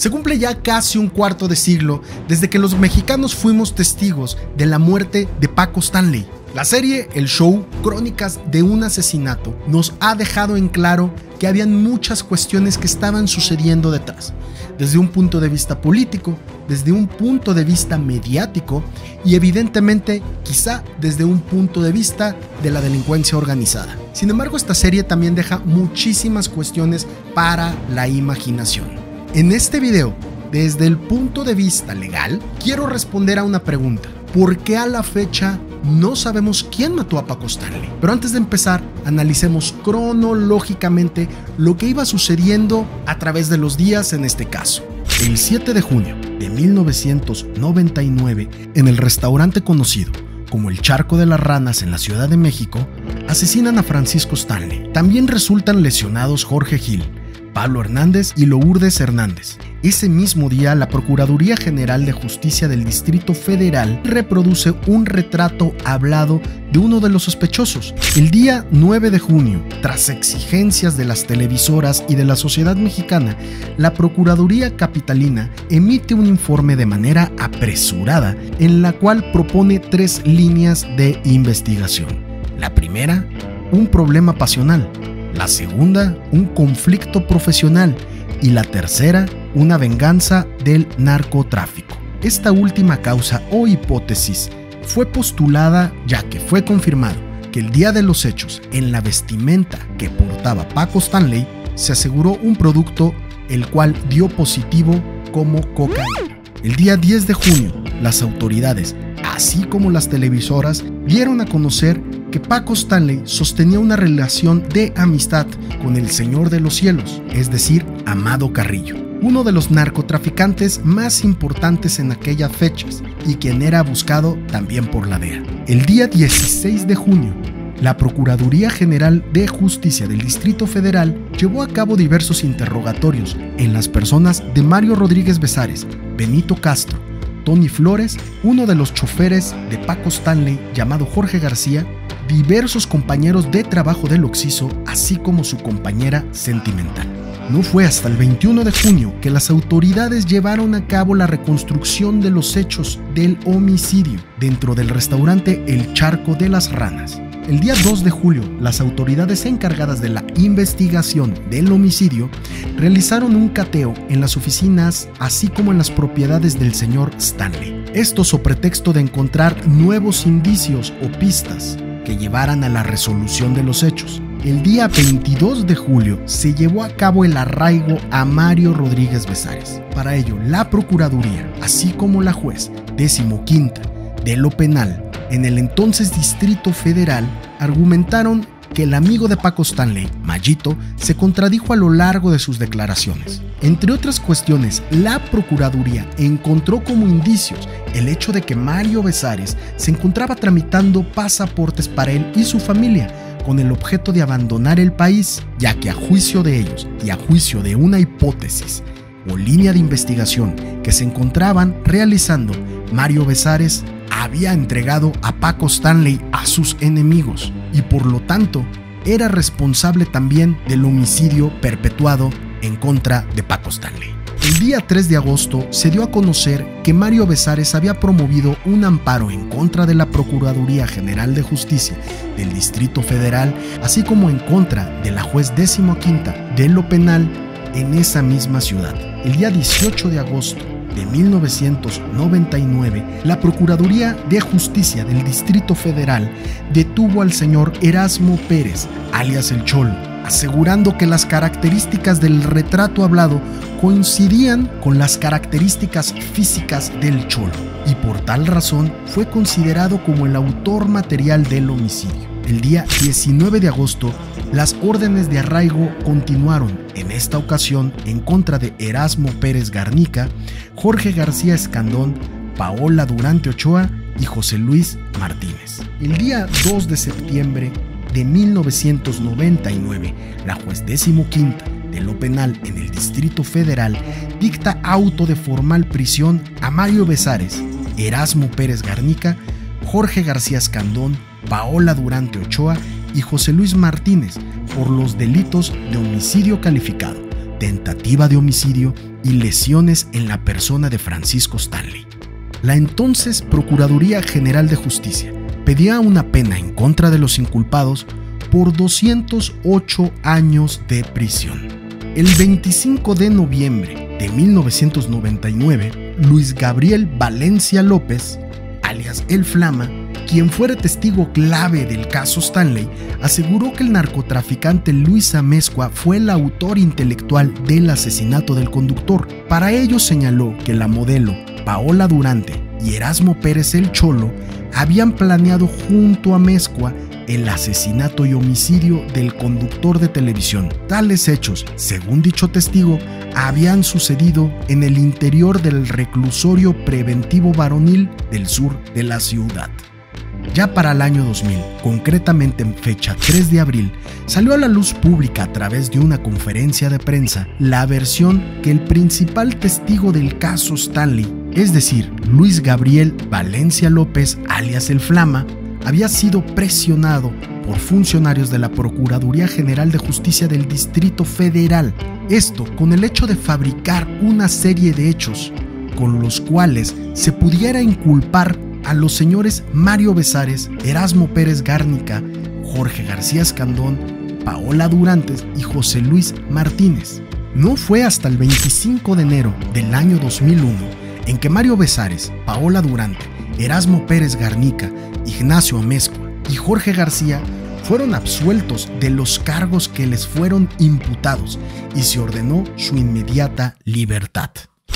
Se cumple ya casi un cuarto de siglo desde que los mexicanos fuimos testigos de la muerte de Paco Stanley. La serie, el show, Crónicas de un asesinato, nos ha dejado en claro que habían muchas cuestiones que estaban sucediendo detrás, desde un punto de vista político, desde un punto de vista mediático y evidentemente quizá desde un punto de vista de la delincuencia organizada. Sin embargo, esta serie también deja muchísimas cuestiones para la imaginación. En este video, desde el punto de vista legal, quiero responder a una pregunta. ¿Por qué a la fecha no sabemos quién mató a Paco Stanley? Pero antes de empezar, analicemos cronológicamente lo que iba sucediendo a través de los días en este caso. El 7 de junio de 1999, en el restaurante conocido como el Charco de las Ranas en la Ciudad de México, asesinan a Francisco Stanley. También resultan lesionados Jorge Gil, Pablo Hernández y Lourdes Hernández. Ese mismo día, la Procuraduría General de Justicia del Distrito Federal reproduce un retrato hablado de uno de los sospechosos. El día 9 de junio, tras exigencias de las televisoras y de la sociedad mexicana, la Procuraduría Capitalina emite un informe de manera apresurada en la cual propone 3 líneas de investigación. La primera, un problema pasional. La segunda, un conflicto profesional. Y la tercera, una venganza del narcotráfico. Esta última causa o hipótesis fue postulada ya que fue confirmado que el día de los hechos, en la vestimenta que portaba Paco Stanley, se aseguró un producto el cual dio positivo como cocaína. El día 10 de junio, las autoridades, así como las televisoras, dieron a conocer que Paco Stanley sostenía una relación de amistad con el Señor de los Cielos, es decir, Amado Carrillo, uno de los narcotraficantes más importantes en aquellas fechas y quien era buscado también por la DEA. El día 16 de junio, la Procuraduría General de Justicia del Distrito Federal llevó a cabo diversos interrogatorios en las personas de Mario Rodríguez Besares, Benito Castro, Tony Flores, uno de los choferes de Paco Stanley llamado Jorge García, diversos compañeros de trabajo del Oxiso, así como su compañera sentimental. No fue hasta el 21 de junio que las autoridades llevaron a cabo la reconstrucción de los hechos del homicidio dentro del restaurante El Charco de las Ranas. El día 2 de julio, las autoridades encargadas de la investigación del homicidio realizaron un cateo en las oficinas, así como en las propiedades del señor Stanley. Esto sobre pretexto de encontrar nuevos indicios o pistas que llevaran a la resolución de los hechos. El día 22 de julio se llevó a cabo el arraigo a Mario Rodríguez Besares. Para ello, la Procuraduría, así como la juez 15ª de lo penal en el entonces Distrito Federal, argumentaron que el amigo de Paco Stanley, Mayito, se contradijo a lo largo de sus declaraciones. Entre otras cuestiones, la Procuraduría encontró como indicios el hecho de que Mario Besares se encontraba tramitando pasaportes para él y su familia, con el objeto de abandonar el país, ya que a juicio de ellos y a juicio de una hipótesis o línea de investigación que se encontraban realizando, Mario Besares había entregado a Paco Stanley a sus enemigos y por lo tanto era responsable también del homicidio perpetuado en contra de Paco Stanley. El día 3 de agosto se dio a conocer que Mario Besares había promovido un amparo en contra de la Procuraduría General de Justicia del Distrito Federal, así como en contra de la juez 15ª de lo penal en esa misma ciudad. El día 18 de agosto de 1999, la Procuraduría de Justicia del Distrito Federal detuvo al señor Erasmo Pérez, alias El Cholo, asegurando que las características del retrato hablado coincidían con las características físicas del Cholo y por tal razón fue considerado como el autor material del homicidio. El día 19 de agosto, las órdenes de arraigo continuaron, en esta ocasión en contra de Erasmo Pérez Garnica, Jorge García Escandón, Paola Durante Ochoa y José Luis Martínez. El día 2 de septiembre de 1999, la juez 15ª de lo penal en el Distrito Federal dicta auto de formal prisión a Mario Besares, Erasmo Pérez Garnica, Jorge García Escandón, Paola Durante Ochoa y José Luis Martínez por los delitos de homicidio calificado, tentativa de homicidio y lesiones en la persona de Francisco Stanley. La entonces Procuraduría General de Justicia pedía una pena en contra de los inculpados por 208 años de prisión. El 25 de noviembre de 1999, Luis Gabriel Valencia López, alias El Flama, quien fuera testigo clave del caso Stanley, aseguró que el narcotraficante Luis Amezcua fue el autor intelectual del asesinato del conductor. Para ello señaló que la modelo Paola Durante y Erasmo Pérez el Cholo habían planeado junto a Amezcua el asesinato y homicidio del conductor de televisión. Tales hechos, según dicho testigo, habían sucedido en el interior del reclusorio preventivo varonil del sur de la ciudad. Ya para el año 2000, concretamente en fecha 3 de abril, salió a la luz pública a través de una conferencia de prensa la versión que el principal testigo del caso Stanley, es decir, Luis Gabriel Valencia López, alias El Flama, había sido presionado por funcionarios de la Procuraduría General de Justicia del Distrito Federal. Esto con el hecho de fabricar una serie de hechos con los cuales se pudiera inculpar a los señores Mario Besares, Erasmo Pérez Garnica, Jorge García Escandón, Paola Durantes y José Luis Martínez. No fue hasta el 25 de enero del año 2001 en que Mario Besares, Paola Durante, Erasmo Pérez Garnica, Ignacio Amezcua y Jorge García fueron absueltos de los cargos que les fueron imputados y se ordenó su inmediata libertad.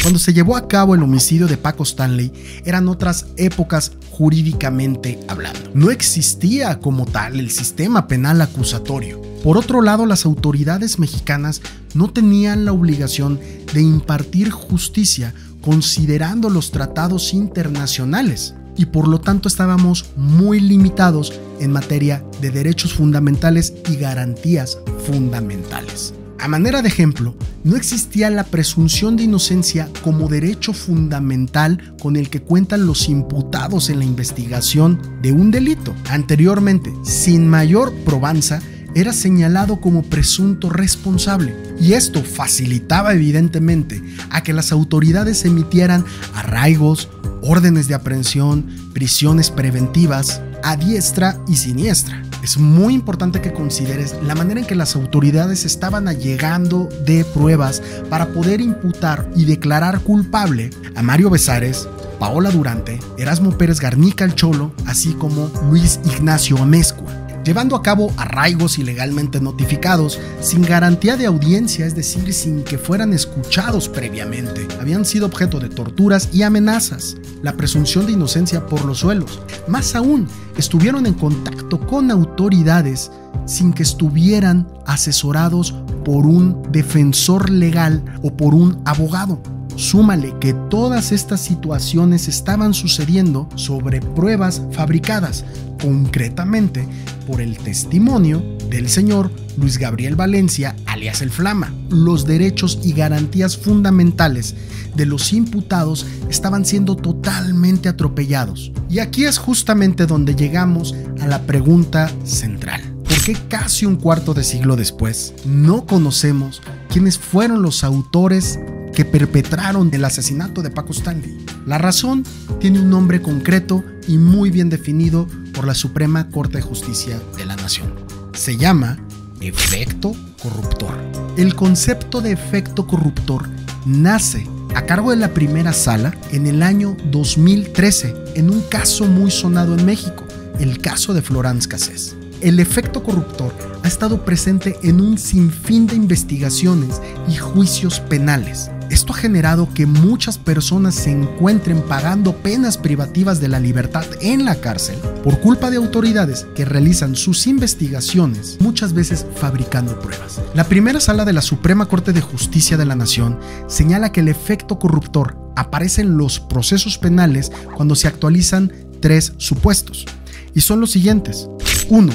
Cuando se llevó a cabo el homicidio de Paco Stanley, eran otras épocas jurídicamente hablando. No existía como tal el sistema penal acusatorio. Por otro lado, las autoridades mexicanas no tenían la obligación de impartir justicia considerando los tratados internacionales y por lo tanto estábamos muy limitados en materia de derechos fundamentales y garantías fundamentales. A manera de ejemplo, no existía la presunción de inocencia como derecho fundamental con el que cuentan los imputados en la investigación de un delito. Anteriormente, sin mayor probanza, era señalado como presunto responsable, y esto facilitaba evidentemente a que las autoridades emitieran arraigos, órdenes de aprehensión, prisiones preventivas, a diestra y siniestra. Es muy importante que consideres la manera en que las autoridades estaban allegando de pruebas para poder imputar y declarar culpable a Mario Besares, Paola Durante, Erasmo Pérez Garnica el Cholo, así como Luis Ignacio Amezcua, llevando a cabo arraigos ilegalmente notificados, sin garantía de audiencia, es decir, sin que fueran escuchados previamente. Habían sido objeto de torturas y amenazas, la presunción de inocencia por los suelos. Más aún, estuvieron en contacto con autoridades sin que estuvieran asesorados por un defensor legal o por un abogado. Súmale que todas estas situaciones estaban sucediendo sobre pruebas fabricadas, concretamente por el testimonio del señor Luis Gabriel Valencia, alias El Flama. Los derechos y garantías fundamentales de los imputados estaban siendo totalmente atropellados. Y aquí es justamente donde llegamos a la pregunta central. ¿Por qué casi un cuarto de siglo después no conocemos quiénes fueron los autores que perpetraron el asesinato de Paco Stanley? La razón tiene un nombre concreto y muy bien definido por la Suprema Corte de Justicia de la Nación. Se llama efecto corruptor. El concepto de efecto corruptor nace a cargo de la primera sala en el año 2013 en un caso muy sonado en México, el caso de Florence Cassés. El efecto corruptor ha estado presente en un sinfín de investigaciones y juicios penales. Esto ha generado que muchas personas se encuentren pagando penas privativas de la libertad en la cárcel por culpa de autoridades que realizan sus investigaciones, muchas veces fabricando pruebas. La primera sala de la Suprema Corte de Justicia de la Nación señala que el efecto corruptor aparece en los procesos penales cuando se actualizan 3 supuestos, y son los siguientes. 1.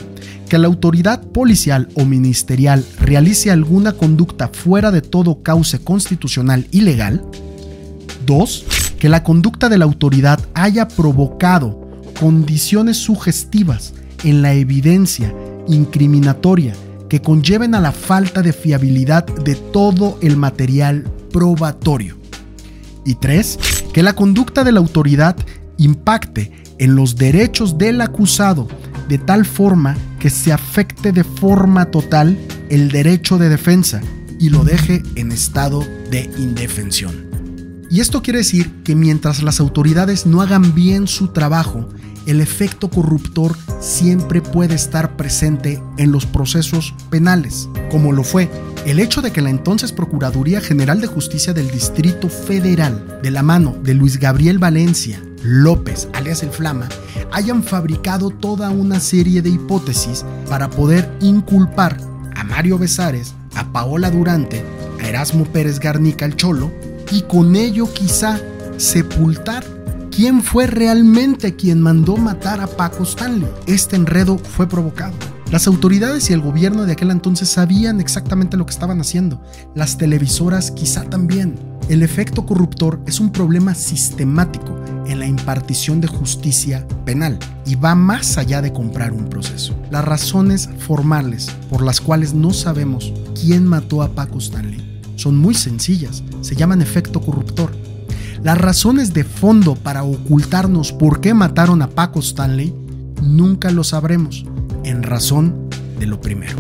Que la autoridad policial o ministerial realice alguna conducta fuera de todo cauce constitucional y legal. 2. Que la conducta de la autoridad haya provocado condiciones sugestivas en la evidencia incriminatoria que conlleven a la falta de fiabilidad de todo el material probatorio. Y 3, que la conducta de la autoridad impacte en los derechos del acusado de tal forma que se afecte de forma total el derecho de defensa y lo deje en estado de indefensión. Y esto quiere decir que mientras las autoridades no hagan bien su trabajo, el efecto corruptor siempre puede estar presente en los procesos penales, como lo fue el hecho de que la entonces Procuraduría General de Justicia del Distrito Federal, de la mano de Luis Gabriel Valencia López, alias El Flama, hayan fabricado toda una serie de hipótesis para poder inculpar a Mario Besares, a Paola Durante, a Erasmo Pérez Garnica el Cholo, y con ello quizá sepultar quién fue realmente quien mandó matar a Paco Stanley. Este enredo fue provocado. Las autoridades y el gobierno de aquel entonces sabían exactamente lo que estaban haciendo. Las televisoras quizá también. El efecto corruptor es un problema sistemático en la impartición de justicia penal y va más allá de comprar un proceso. Las razones formales por las cuales no sabemos quién mató a Paco Stanley son muy sencillas, se llaman efecto corruptor. Las razones de fondo para ocultarnos por qué mataron a Paco Stanley nunca lo sabremos, en razón de lo primero.